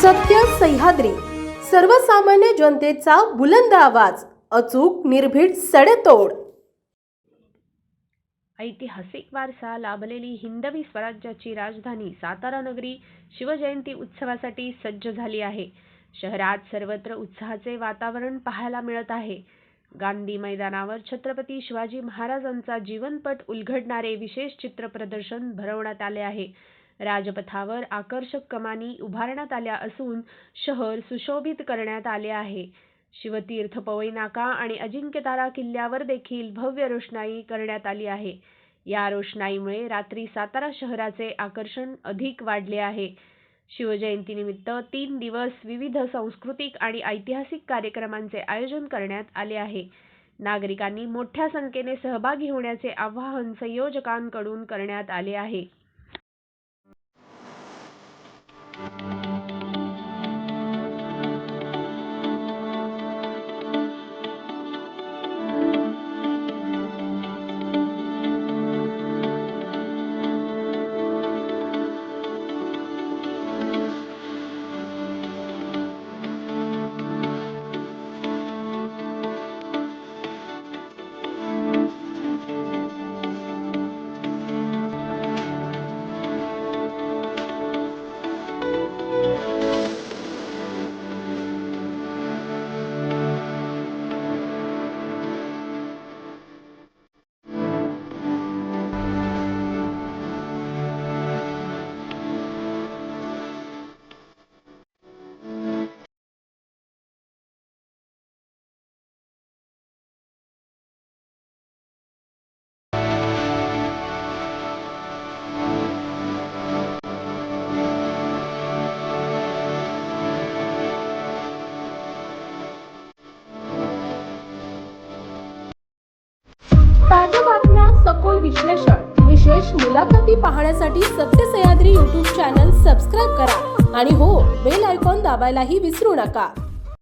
सत्य सह्याद्री, सर्वसामान्य जनतेचा बुलंद आवाज, अचूक निर्भीड सडेतोड. ऐतिहासिक वारसा लाभलेली हिंदवी स्वराज्याची राजधानी सातारा नगरी शिवजयंती उत्सवासाठी सज्ज झाली आहे. शहरात सर्वत्र उत्साहाचे वातावरण पाहायला मिळत आहे. गांधी मैदानावर छत्रपती शिवाजी महाराजांचा जीवनपट उलगडणारे विशेष चित्र प्रदर्शन भरवण्यात आले आहे. राजपथावर आकर्षक कमानी उभारण्यात आल्या असून शहर सुशोभित करण्यात आले आहे. शिवतीर्थ पवई नाका आणि अजिंक्यतारा किल्ल्यावर देखील भव्य रोषणाई करण्यात आली आहे. या रोषणाईमुळे रात्री सातारा शहराचे आकर्षण अधिक वाढले आहे. शिवजयंतीनिमित्त 3 दिवस विविध सांस्कृतिक आणि ऐतिहासिक कार्यक्रमांचे आयोजन करण्यात आले आहे. नागरिकांनी मोठ्या संख्येने सहभागी होण्याचे आवाहन संयोजकांकडून करण्यात आले आहे. ताज्या बातम्या, सखोल विश्लेषण, विशेष मुलाखती पाहण्यासाठी सत्य सह्याद्री YouTube चॅनल सबस्क्राईब करा आणि हो, बेल आयकॉन दाबायलाही विसरू नका.